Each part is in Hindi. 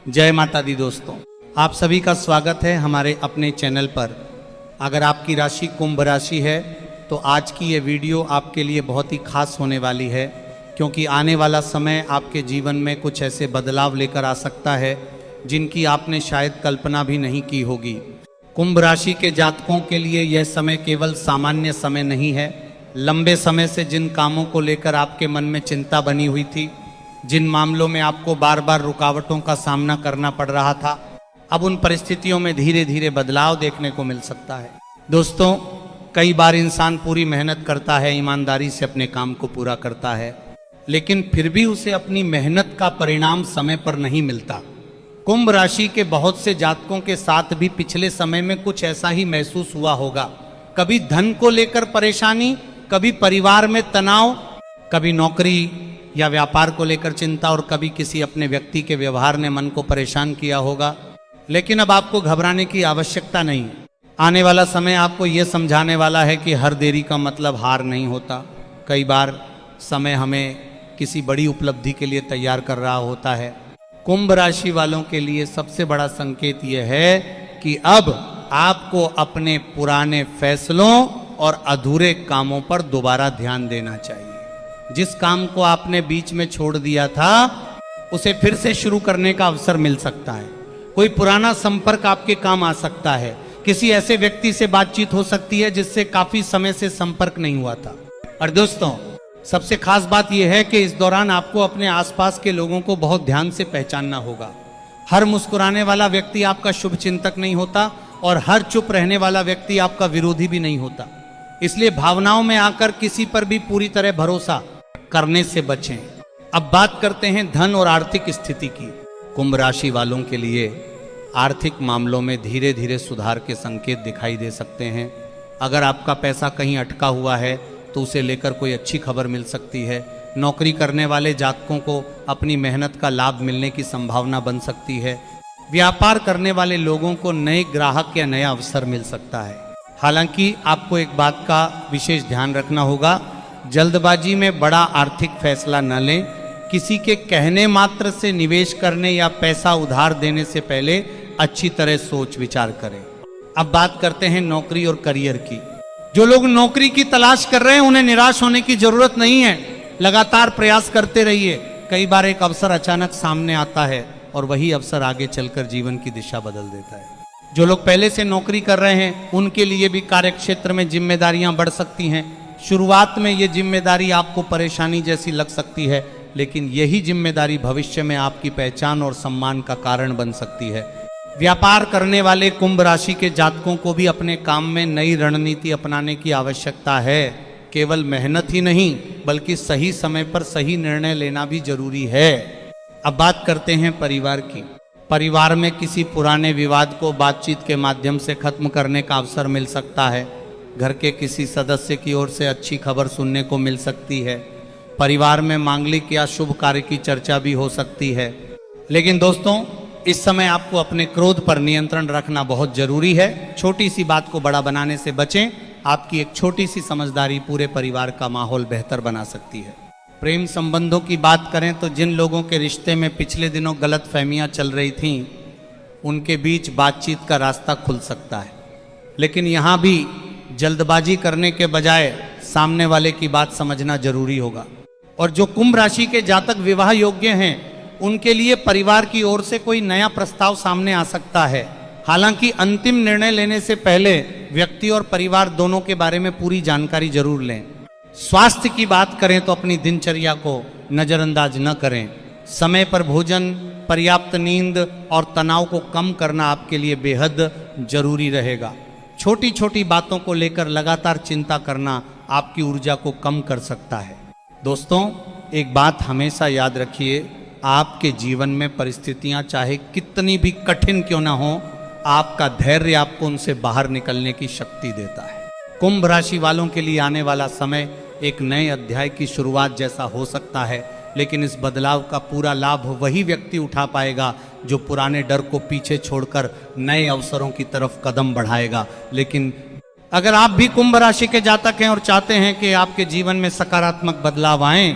जय माता दी दोस्तों, आप सभी का स्वागत है हमारे अपने चैनल पर। अगर आपकी राशि कुंभ राशि है तो आज की ये वीडियो आपके लिए बहुत ही खास होने वाली है, क्योंकि आने वाला समय आपके जीवन में कुछ ऐसे बदलाव लेकर आ सकता है जिनकी आपने शायद कल्पना भी नहीं की होगी। कुंभ राशि के जातकों के लिए यह समय केवल सामान्य समय नहीं है। लंबे समय से जिन कामों को लेकर आपके मन में चिंता बनी हुई थी, जिन मामलों में आपको बार बार रुकावटों का सामना करना पड़ रहा था, अब उन परिस्थितियों में धीरे धीरे बदलाव देखने को मिल सकता है। दोस्तों, कई बार इंसान पूरी मेहनत करता है, ईमानदारी से अपने काम को पूरा करता है, लेकिन फिर भी उसे अपनी मेहनत का परिणाम समय पर नहीं मिलता। कुंभ राशि के बहुत से जातकों के साथ भी पिछले समय में कुछ ऐसा ही महसूस हुआ होगा। कभी धन को लेकर परेशानी, कभी परिवार में तनाव, कभी नौकरी या व्यापार को लेकर चिंता, और कभी किसी अपने व्यक्ति के व्यवहार ने मन को परेशान किया होगा। लेकिन अब आपको घबराने की आवश्यकता नहीं। आने वाला समय आपको यह समझाने वाला है कि हर देरी का मतलब हार नहीं होता। कई बार समय हमें किसी बड़ी उपलब्धि के लिए तैयार कर रहा होता है। कुंभ राशि वालों के लिए सबसे बड़ा संकेत यह है कि अब आपको अपने पुराने फैसलों और अधूरे कामों पर दोबारा ध्यान देना चाहिए। जिस काम को आपने बीच में छोड़ दिया था, उसे फिर से शुरू करने का अवसर मिल सकता है। कोई पुराना संपर्क आपके काम आ सकता है। किसी ऐसे व्यक्ति से बातचीत हो सकती है जिससे काफी समय से संपर्क नहीं हुआ था। और दोस्तों, सबसे खास बात यह है कि इस दौरान आपको अपने आसपास के लोगों को बहुत ध्यान से पहचानना होगा। हर मुस्कुराने वाला व्यक्ति आपका शुभ चिंतक नहीं होता, और हर चुप रहने वाला व्यक्ति आपका विरोधी भी नहीं होता। इसलिए भावनाओं में आकर किसी पर भी पूरी तरह भरोसा करने से बचें। अब बात करते हैं धन और आर्थिक स्थिति की। कुंभ राशि वालों के लिए आर्थिक मामलों में धीरे धीरे सुधार के संकेत दिखाई दे सकते हैं। अगर आपका पैसा कहीं अटका हुआ है तो उसे लेकर कोई अच्छी खबर मिल सकती है। नौकरी करने वाले जातकों को अपनी मेहनत का लाभ मिलने की संभावना बन सकती है। व्यापार करने वाले लोगों को नए ग्राहक या नया अवसर मिल सकता है। हालांकि आपको एक बात का विशेष ध्यान रखना होगा, जल्दबाजी में बड़ा आर्थिक फैसला न लें। किसी के कहने मात्र से निवेश करने या पैसा उधार देने से पहले अच्छी तरह सोच विचार करें। अब बात करते हैं नौकरी और करियर की। जो लोग नौकरी की तलाश कर रहे हैं, उन्हें निराश होने की जरूरत नहीं है। लगातार प्रयास करते रहिए। कई बार एक अवसर अचानक सामने आता है और वही अवसर आगे चलकर जीवन की दिशा बदल देता है। जो लोग पहले से नौकरी कर रहे हैं, उनके लिए भी कार्यक्षेत्र में जिम्मेदारियां बढ़ सकती हैं। शुरुआत में ये जिम्मेदारी आपको परेशानी जैसी लग सकती है, लेकिन यही जिम्मेदारी भविष्य में आपकी पहचान और सम्मान का कारण बन सकती है। व्यापार करने वाले कुंभ राशि के जातकों को भी अपने काम में नई रणनीति अपनाने की आवश्यकता है। केवल मेहनत ही नहीं, बल्कि सही समय पर सही निर्णय लेना भी जरूरी है। अब बात करते हैं परिवार की। परिवार में किसी पुराने विवाद को बातचीत के माध्यम से खत्म करने का अवसर मिल सकता है। घर के किसी सदस्य की ओर से अच्छी खबर सुनने को मिल सकती है। परिवार में मांगलिक या शुभ कार्य की चर्चा भी हो सकती है। लेकिन दोस्तों, इस समय आपको अपने क्रोध पर नियंत्रण रखना बहुत जरूरी है। छोटी सी बात को बड़ा बनाने से बचें। आपकी एक छोटी सी समझदारी पूरे परिवार का माहौल बेहतर बना सकती है। प्रेम संबंधों की बात करें तो जिन लोगों के रिश्ते में पिछले दिनों गलतफहमियां चल रही थीं, उनके बीच बातचीत का रास्ता खुल सकता है। लेकिन यहाँ भी जल्दबाजी करने के बजाय सामने वाले की बात समझना जरूरी होगा। और जो कुंभ राशि के जातक विवाह योग्य हैं, उनके लिए परिवार की ओर से कोई नया प्रस्ताव सामने आ सकता है। हालांकि अंतिम निर्णय लेने से पहले व्यक्ति और परिवार दोनों के बारे में पूरी जानकारी जरूर लें। स्वास्थ्य की बात करें तो अपनी दिनचर्या को नजरअंदाज न करें। समय पर भोजन, पर्याप्त नींद और तनाव को कम करना आपके लिए बेहद जरूरी रहेगा। छोटी छोटी बातों को लेकर लगातार चिंता करना आपकी ऊर्जा को कम कर सकता है। दोस्तों, एक बात हमेशा याद रखिए, आपके जीवन में परिस्थितियां चाहे कितनी भी कठिन क्यों ना हो, आपका धैर्य आपको उनसे बाहर निकलने की शक्ति देता है। कुंभ राशि वालों के लिए आने वाला समय एक नए अध्याय की शुरुआत जैसा हो सकता है, लेकिन इस बदलाव का पूरा लाभ वही व्यक्ति उठा पाएगा जो पुराने डर को पीछे छोड़कर नए अवसरों की तरफ कदम बढ़ाएगा। लेकिन अगर आप भी कुंभ राशि के जातक हैं और चाहते हैं कि आपके जीवन में सकारात्मक बदलाव आए,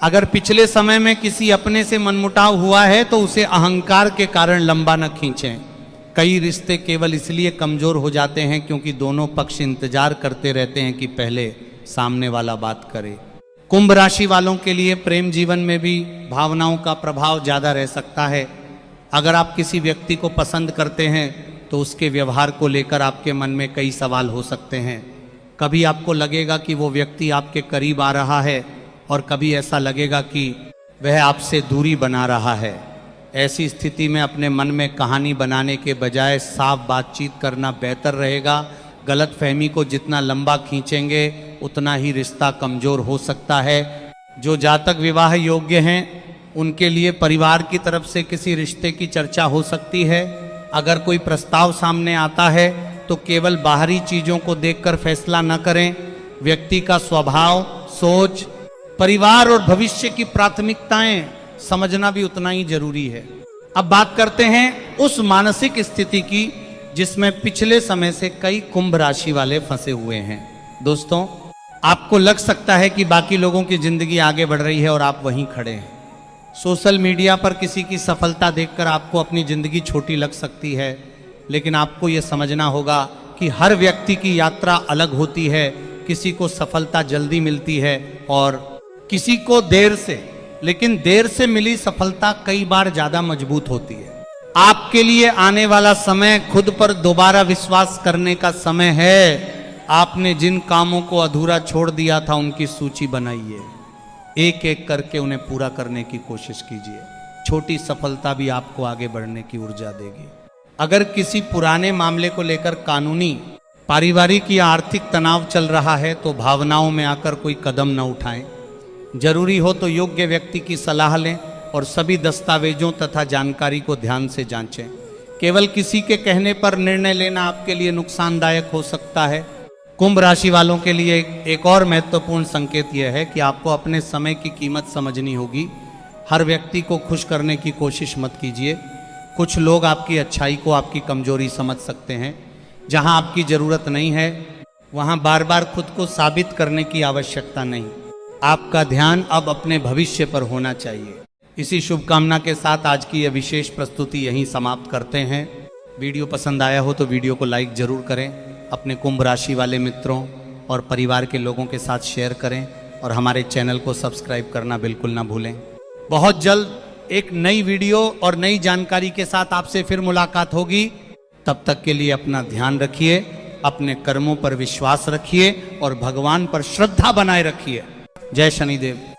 अगर पिछले समय में किसी अपने से मनमुटाव हुआ है तो उसे अहंकार के कारण लंबा न खींचें। कई रिश्ते केवल इसलिए कमजोर हो जाते हैं क्योंकि दोनों पक्ष इंतजार करते रहते हैं कि पहले सामने वाला बात करे। कुंभ राशि वालों के लिए प्रेम जीवन में भी भावनाओं का प्रभाव ज़्यादा रह सकता है। अगर आप किसी व्यक्ति को पसंद करते हैं तो उसके व्यवहार को लेकर आपके मन में कई सवाल हो सकते हैं। कभी आपको लगेगा कि वो व्यक्ति आपके करीब आ रहा है और कभी ऐसा लगेगा कि वह आपसे दूरी बना रहा है। ऐसी स्थिति में अपने मन में कहानी बनाने के बजाय साफ बातचीत करना बेहतर रहेगा। गलतफहमी को जितना लंबा खींचेंगे उतना ही रिश्ता कमजोर हो सकता है। जो जातक विवाह योग्य हैं उनके लिए परिवार की तरफ से किसी रिश्ते की चर्चा हो सकती है। अगर कोई प्रस्ताव सामने आता है तो केवल बाहरी चीज़ों को देखकर फैसला न करें। व्यक्ति का स्वभाव, सोच, परिवार और भविष्य की प्राथमिकताएं समझना भी उतना ही जरूरी है। अब बात करते हैं उस मानसिक स्थिति की जिसमें पिछले समय से कई कुंभ राशि वाले फंसे हुए हैं। दोस्तों, आपको लग सकता है कि बाकी लोगों की जिंदगी आगे बढ़ रही है और आप वहीं खड़े हैं। सोशल मीडिया पर किसी की सफलता देखकर आपको अपनी जिंदगी छोटी लग सकती है, लेकिन आपको यह समझना होगा कि हर व्यक्ति की यात्रा अलग होती है। किसी को सफलता जल्दी मिलती है और किसी को देर से, लेकिन देर से मिली सफलता कई बार ज्यादा मजबूत होती है। आपके लिए आने वाला समय खुद पर दोबारा विश्वास करने का समय है। आपने जिन कामों को अधूरा छोड़ दिया था उनकी सूची बनाइए। एक एक करके उन्हें पूरा करने की कोशिश कीजिए। छोटी सफलता भी आपको आगे बढ़ने की ऊर्जा देगी। अगर किसी पुराने मामले को लेकर कानूनी, पारिवारिक या आर्थिक तनाव चल रहा है तो भावनाओं में आकर कोई कदम न उठाएं। जरूरी हो तो योग्य व्यक्ति की सलाह लें और सभी दस्तावेजों तथा जानकारी को ध्यान से जांचें। केवल किसी के कहने पर निर्णय लेना आपके लिए नुकसानदायक हो सकता है। कुंभ राशि वालों के लिए एक और महत्वपूर्ण संकेत यह है कि आपको अपने समय की कीमत समझनी होगी। हर व्यक्ति को खुश करने की कोशिश मत कीजिए। कुछ लोग आपकी अच्छाई को आपकी कमजोरी समझ सकते हैं। जहां आपकी जरूरत नहीं है वहां बार बार खुद को साबित करने की आवश्यकता नहीं। आपका ध्यान अब अपने भविष्य पर होना चाहिए। इसी शुभकामना के साथ आज की यह विशेष प्रस्तुति यहीं समाप्त करते हैं। वीडियो पसंद आया हो तो वीडियो को लाइक जरूर करें। अपने कुंभ राशि वाले मित्रों और परिवार के लोगों के साथ शेयर करें और हमारे चैनल को सब्सक्राइब करना बिल्कुल ना भूलें। बहुत जल्द एक नई वीडियो और नई जानकारी के साथ आपसे फिर मुलाकात होगी। तब तक के लिए अपना ध्यान रखिए, अपने कर्मों पर विश्वास रखिए और भगवान पर श्रद्धा बनाए रखिए। जय शनिदेव।